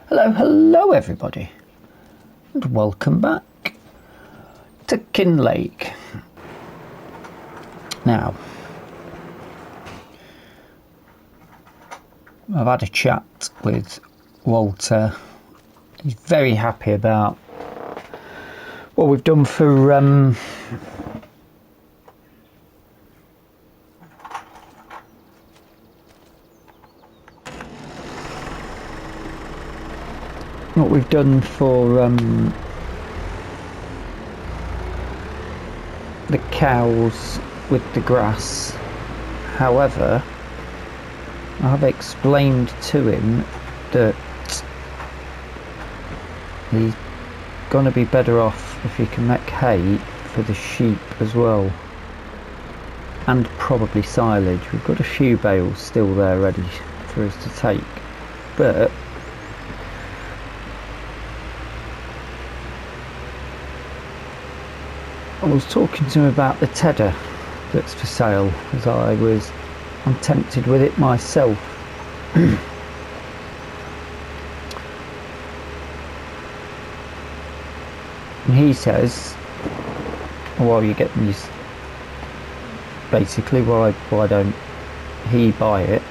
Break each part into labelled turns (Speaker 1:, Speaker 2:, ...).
Speaker 1: Hello everybody, and welcome back to Kinlaig. Now, I've had a chat with Walter. He's very happy about what we've done for the cows with the grass. However, I've explained to him that he's going to be better off if he can make hay for the sheep as well, and probably silage. We've got a few bales still there ready for us to take, but I was talking to him about the tedder that's for sale, as I'm tempted with it myself. And he says, well, you get these, basically, why don't he buy it,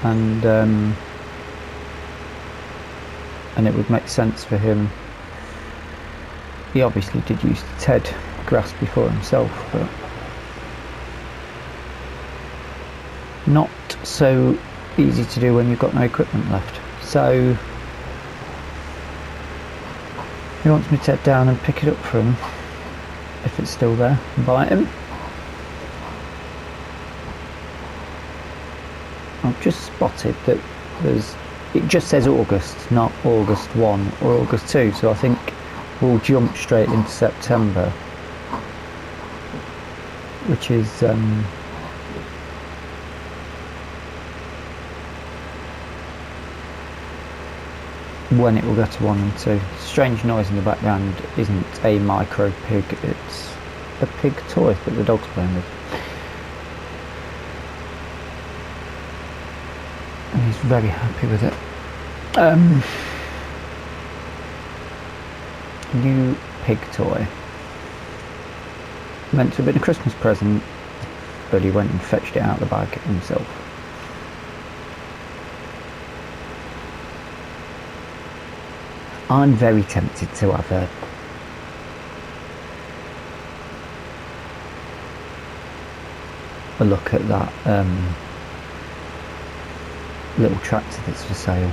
Speaker 1: and it would make sense for him. He obviously did use the TED grass before himself, but not so easy to do when you've got no equipment left. So he wants me to head down and pick it up for him, if it's still there, and buy him. I've just spotted that it just says August, not August 1 or August 2, so I think we'll jump straight into September, which is when it will go to 1 and 2. Strange noise in the background isn't a micro pig, it's a pig toy that the dog's playing with. And he's very happy with it. New pig toy. Meant to have been a Christmas present, but he went and fetched it out of the bag himself. I'm very tempted to have a look at that little tractor that's for sale.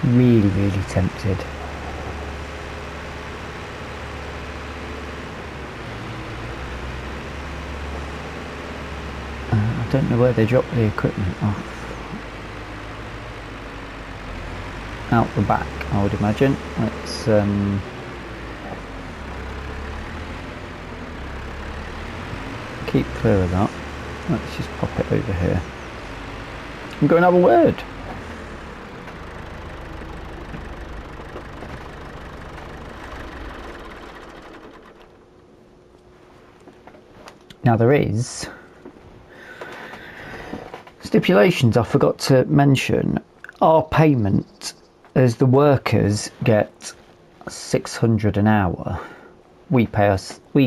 Speaker 1: Really tempted. I don't know where they drop the equipment off. Out the back, I would imagine. Let's keep clear of that. Let's just pop it over here and go and have a word. Now there is stipulations I forgot to mention. Our payment, as the workers get 600 an hour, we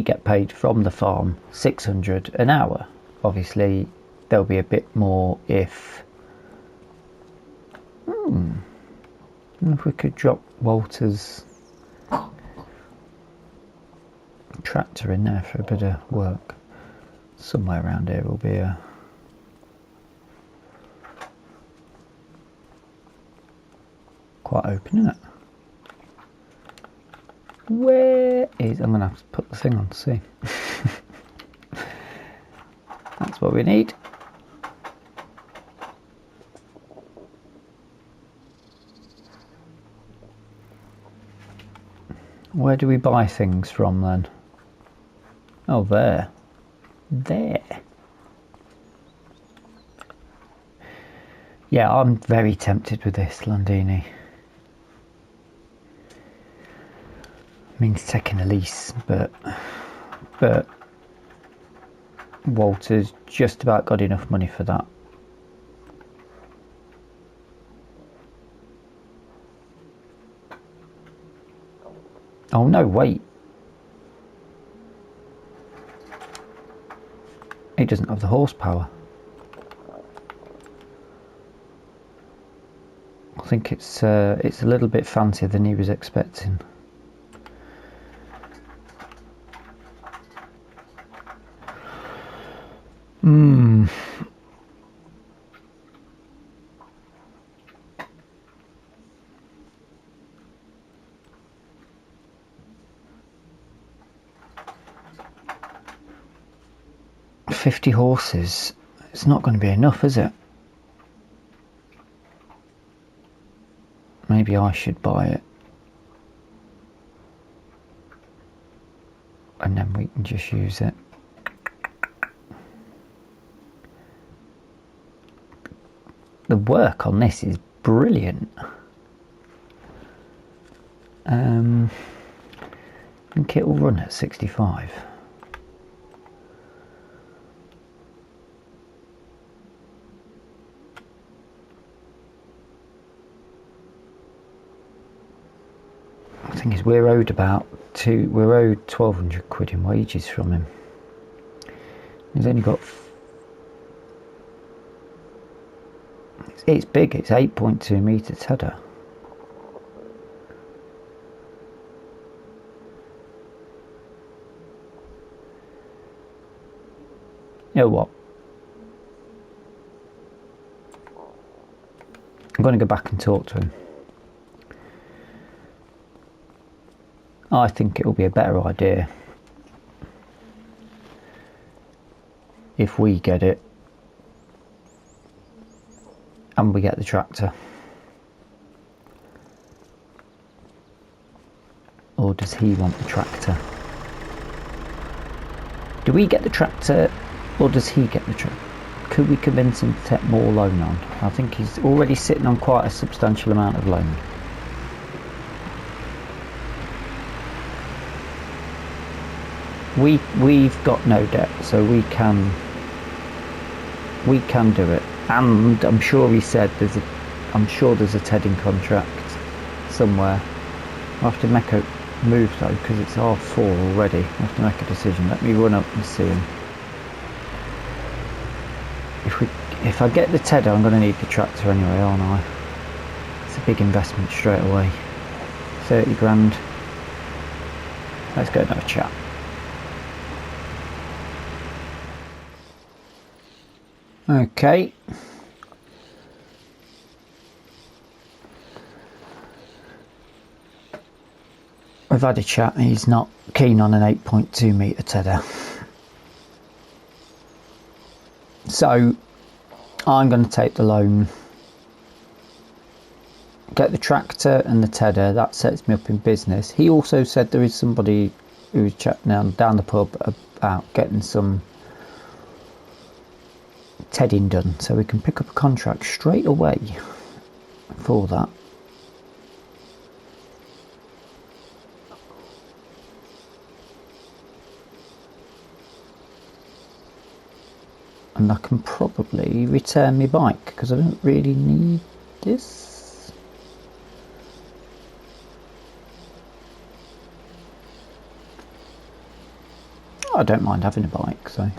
Speaker 1: get paid from the farm 600 an hour. Obviously there'll be a bit more if I don't know if we could drop Walter's tractor in there for a bit of work. Somewhere around here will be a quite open, isn't it? Where is, I'm gonna have to put the thing on to see. That's what we need. Where do we buy things from then? Oh, there. Yeah, I'm very tempted with this Landini. means taking a lease, but Walter's just about got enough money for that. Oh no, wait. He doesn't have the horsepower. I think it's a little bit fancier than he was expecting. Hmm. $50 horses. It's not going to be enough, is it? Maybe I should buy it. And then we can just use it. The work on this is brilliant. I think it will run at 65. The thing is, we're owed 1,200 quid in wages from him. He's only got. It's big. It's 8.2 metres header. You know what? I'm going to go back and talk to him. I think it will be a better idea if we get it and we get the tractor. Or does he want the tractor? Do we get the tractor or does he get the tractor? Could we convince him to take more loan on? I think he's already sitting on quite a substantial amount of loan. We've got no debt, so we can do it. And I'm sure he said there's a Tedding contract somewhere. I'll have to make a move though, because it's half 4 already. I have to make a decision. Let me run up and see him. If I get the Tedder, I'm going to need the tractor anyway, aren't I? It's a big investment straight away. 30 grand. Let's go and have a chat. Okay. We've had a chat. He's not keen on an 8.2 metre Tedder. So I'm going to take the loan, get the tractor and the Tedder. That sets me up in business. He also said there is somebody who's chatting down the pub about getting some Tedding done, so we can pick up a contract straight away for that. And I can probably return my bike because I don't really need this. I don't mind having a bike, so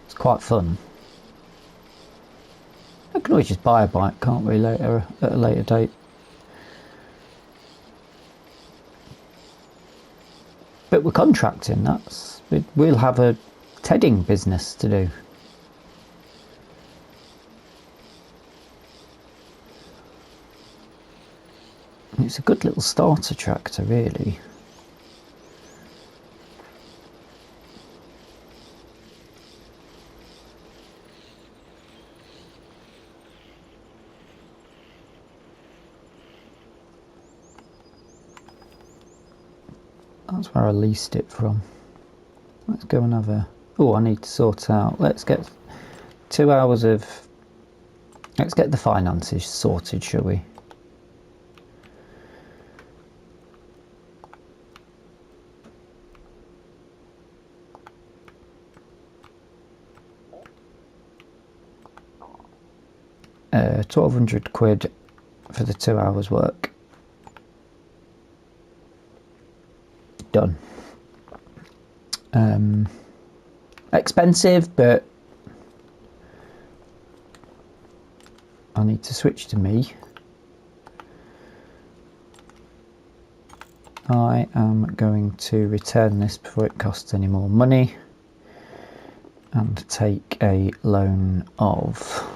Speaker 1: it's quite fun. I can always just buy a bike, can't we, later at a later date. But we're contracting. We'll have a Tedding business to do. It's a good little starter tractor, really. That's where I leased it from. Let's go and have a... Oh, I need to sort out... Let's get 2 hours of... Let's get the finances sorted, shall we? £1,200 for the 2 hours work. Done. Expensive, but I need to switch to me. I am going to return this before it costs any more money and take a loan of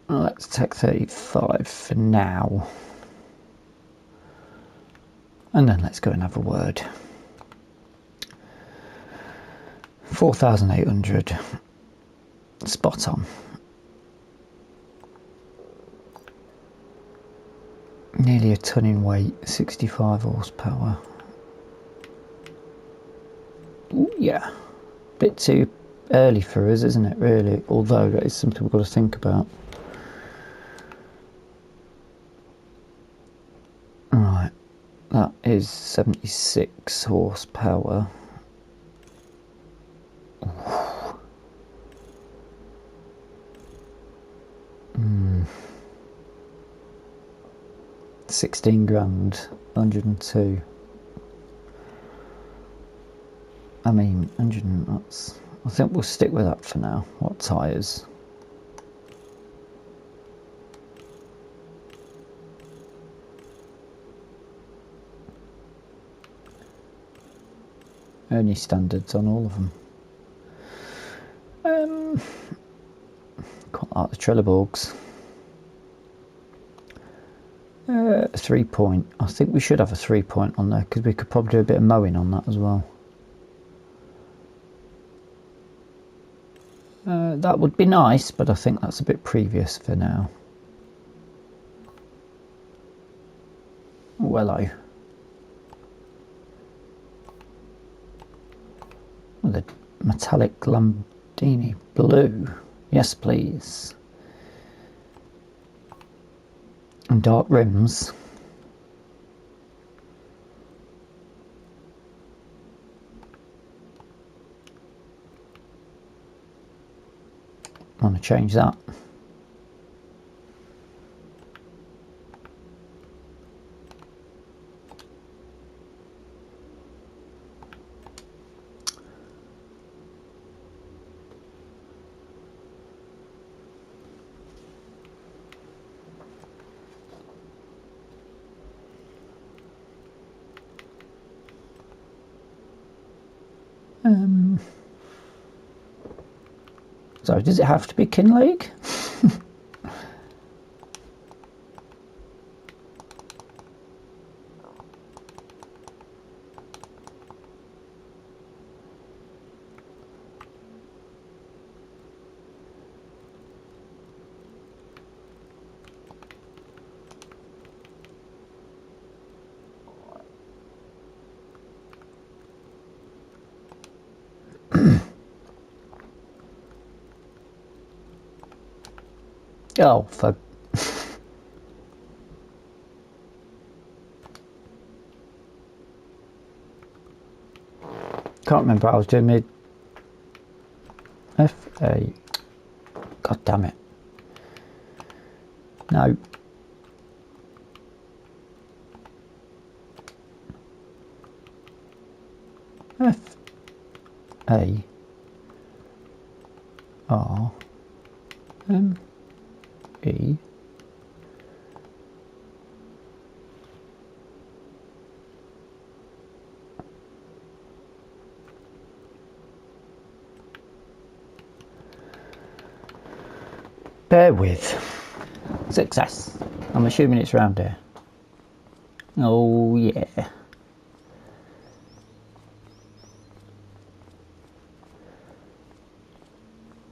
Speaker 1: let's take 35 for now, and then let's go and have a word. 4,800, spot on. Nearly a ton in weight, 65 horsepower. Ooh, yeah, bit too early for us, isn't it, really? Although that is something we've got to think about. Right, that is 76 horsepower. 16 grand, 102. I mean, 100. That's. I think we'll stick with that for now. What tyres? Only standards on all of them. Quite like the Trelleborgs. 3 point. I think we should have a 3 point on there because we could probably do a bit of mowing on that as well. That would be nice, but I think that's a bit previous for now. Oh, hello. Oh, the metallic Lamborghini blue. Yes, please. And dark rims. I want to change that. So does it have to be Kinlaig? Oh, fuck. Can't remember what I was doing mid. F-A. God damn it. No. F-A. R-M-E. Bear with. Success. I'm assuming it's round here. Oh yeah.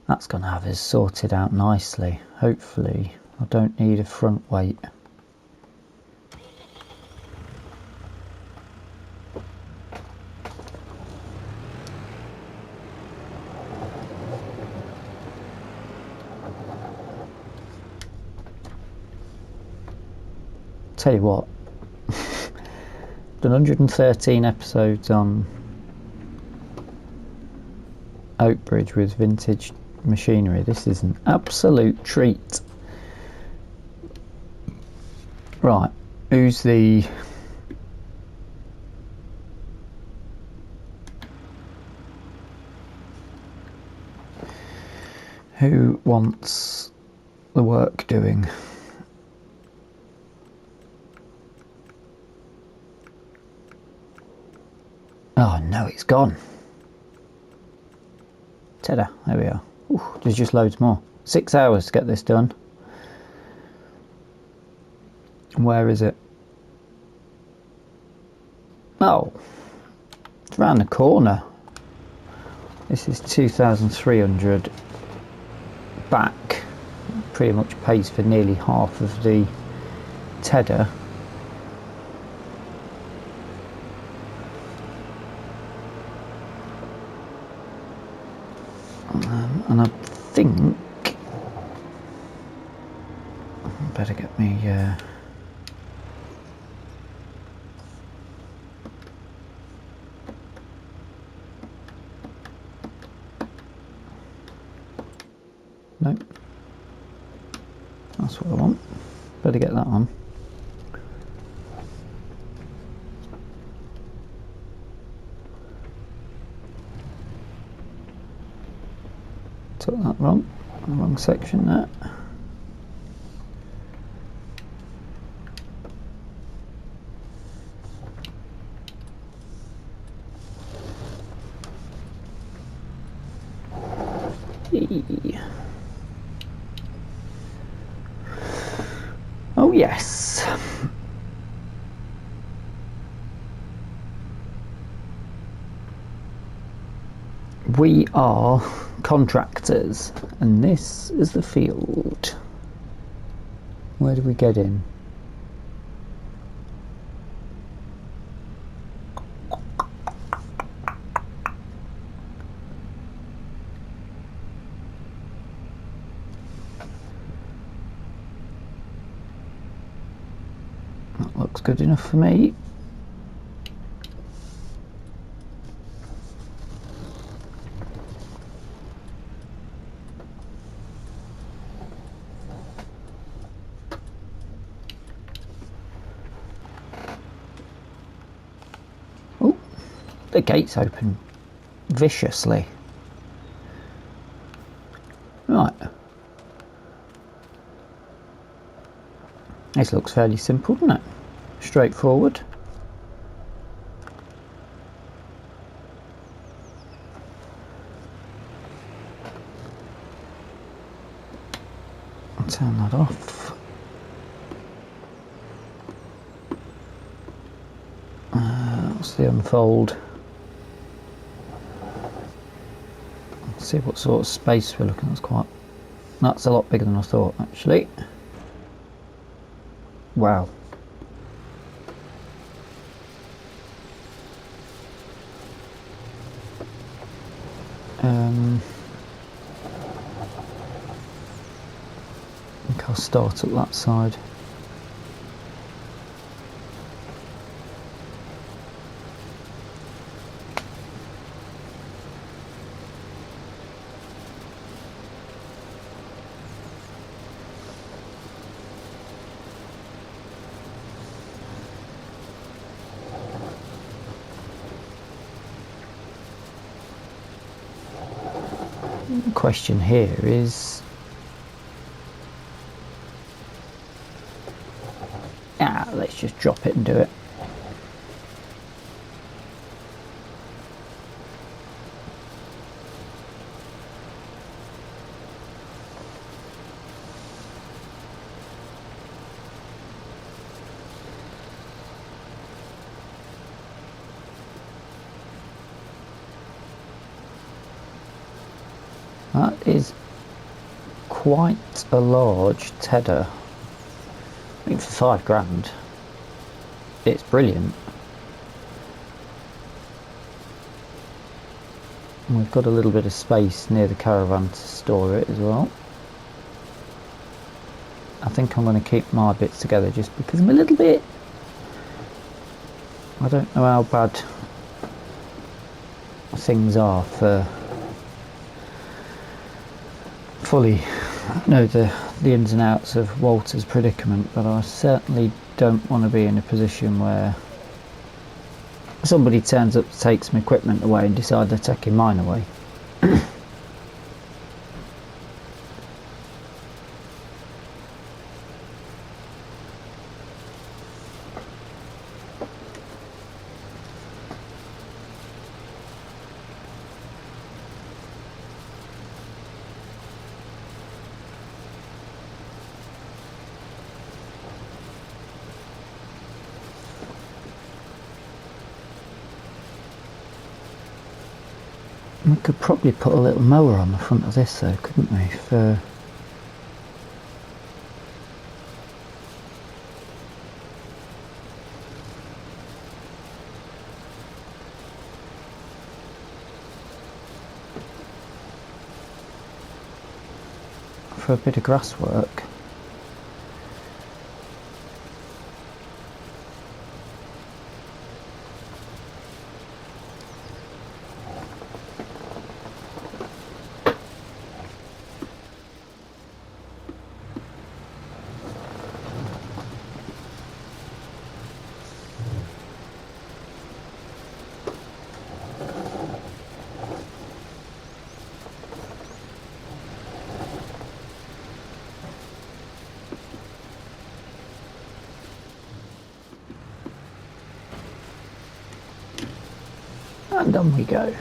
Speaker 1: That's going to have us sorted out nicely. Hopefully I don't need a front weight. Tell you what, done 113 episodes on Oak Bridge with vintage machinery. This is an absolute treat. Right, who's the... who wants the work doing? Oh no, it's gone. Ta-da, there we are. Ooh, there's just loads more. 6 hours to get this done. Where is it? Oh, it's around the corner. This is 2,300 back. Pretty much pays for nearly half of the Tedder. And I think I better get me nope, that's what I want. Better get that on. Took that wrong section there. Oh yes. We are contractors, and this is the field. Where do we get in? That looks good enough for me. The gates open viciously. Right. This looks fairly simple, doesn't it? Straightforward. I'll turn that off. What's the unfold? See what sort of space we're looking at. That's a lot bigger than I thought, actually. Wow. I think I'll start at that side. The question here is, let's just drop it and do it. That is quite a large Tedder. I think for £5 it's brilliant. And we've got a little bit of space near the caravan to store it as well. I think I'm going to keep my bits together just because I'm a little bit... I don't know how bad things are for fully know the ins and outs of Walter's predicament, but I certainly don't want to be in a position where somebody turns up, takes my equipment away and decide they're taking mine away. We could probably put a little mower on the front of this though, couldn't we? For a bit of grass work. And on we go.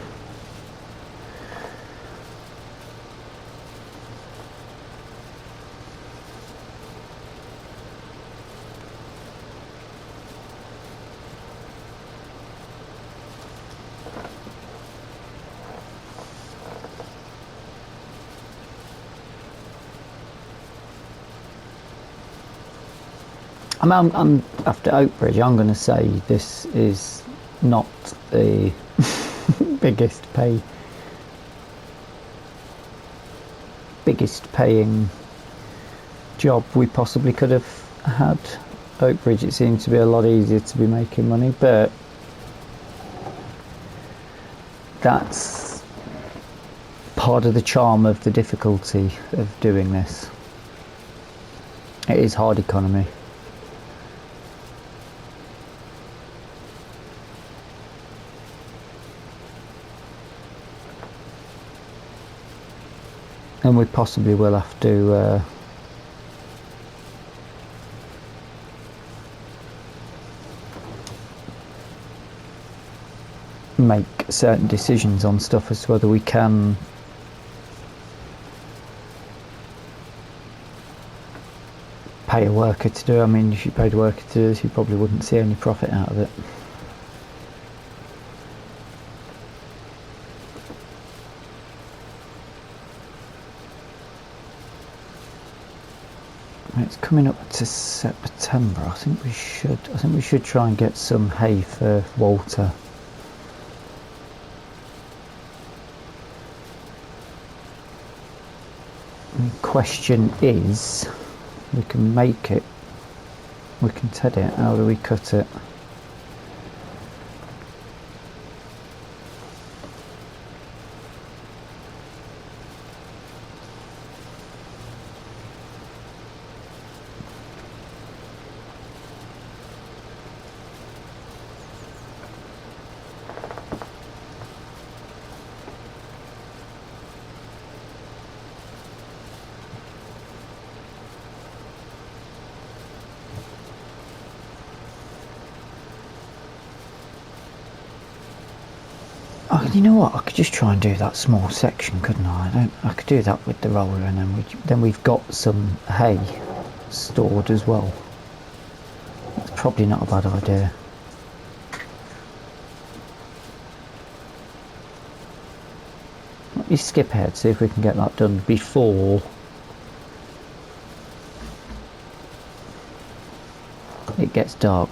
Speaker 1: I'm after Oakbridge. I'm going to say this is not the biggest paying job we possibly could have had. Oakbridge, it seems to be a lot easier to be making money, but that's part of the charm of the difficulty of doing this. It is hard economy. And we possibly will have to make certain decisions on stuff as to whether we can pay a worker to do. I mean, if you paid a worker to do this, you probably wouldn't see any profit out of it. It's coming up to September. I think we should try and get some hay for Walter. The question is, we can make it, we can ted it, how do we cut it? Oh, you know what? I could just try and do that small section, couldn't I? I could do that with the roller, and then we've got some hay stored as well. It's probably not a bad idea. Let me skip ahead, see if we can get that done before it gets dark.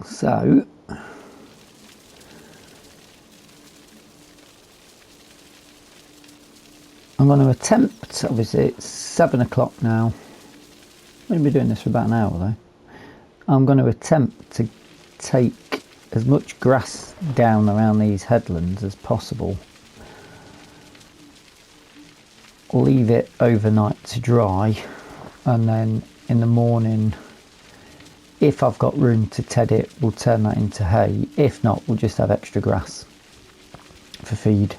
Speaker 1: So I'm going to attempt, obviously it's 7 o'clock now, I'm going to be doing this for about an hour though. I'm going to attempt to take as much grass down around these headlands as possible, leave it overnight to dry, and then in the morning, if I've got room to ted it, we'll turn that into hay. If not, we'll just have extra grass for feed.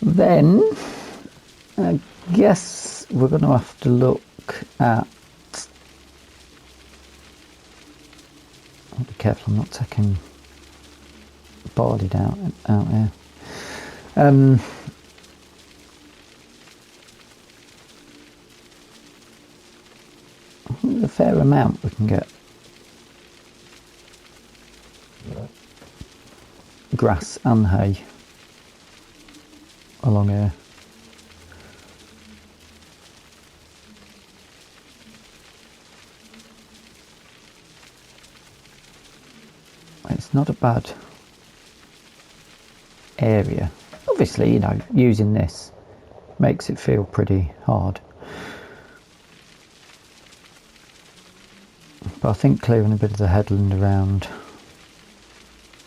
Speaker 1: Then I guess we're going to have to look at, I'll be careful I'm not taking barley down out here. I think there's a fair amount we can get grass and hay along here. It's not a bad area. Obviously, you know, using this makes it feel pretty hard, but I think clearing a bit of the headland around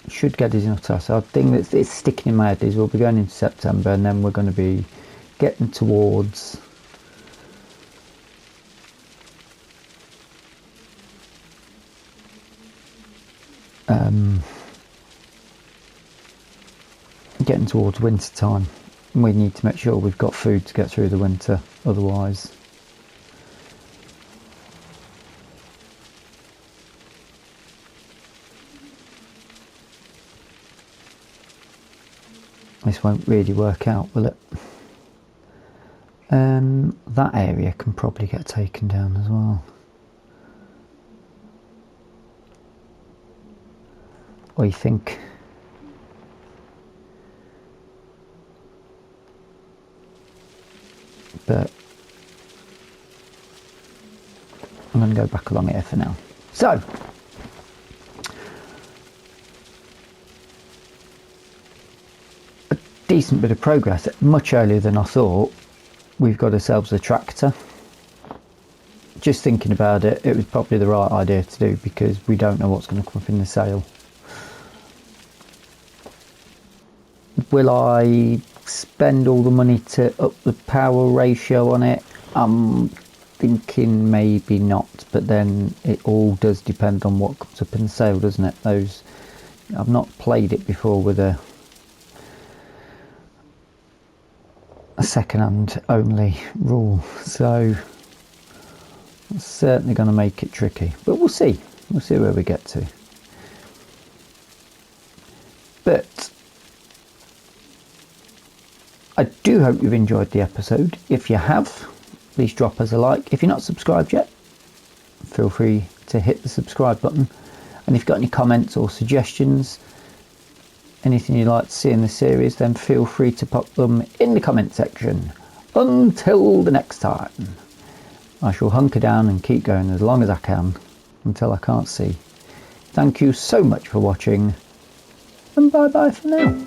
Speaker 1: should get us enough to us. So the thing that's sticking in my head is we'll be going into September, and then we're going to be getting towards winter time. We need to make sure we've got food to get through the winter, otherwise this won't really work out, will it? That area can probably get taken down as well. What do you think? But I'm going to go back along here for now. So a decent bit of progress, much earlier than I thought. We've got ourselves a tractor. Just thinking about it, it was probably the right idea to do, because we don't know what's going to come up in the sale. Will I spend all the money to up the power ratio on it? I'm thinking maybe not, but then it all does depend on what comes up in the sale, doesn't it? I've not played it before with a second-hand only rule, so it's certainly going to make it tricky, but we'll see where we get to. But I do hope you've enjoyed the episode. If you have, please drop us a like. If you're not subscribed yet, feel free to hit the subscribe button. And if you've got any comments or suggestions, anything you'd like to see in the series, then feel free to pop them in the comment section. Until the next time, I shall hunker down and keep going as long as I can until I can't see. Thank you so much for watching, and bye bye for now.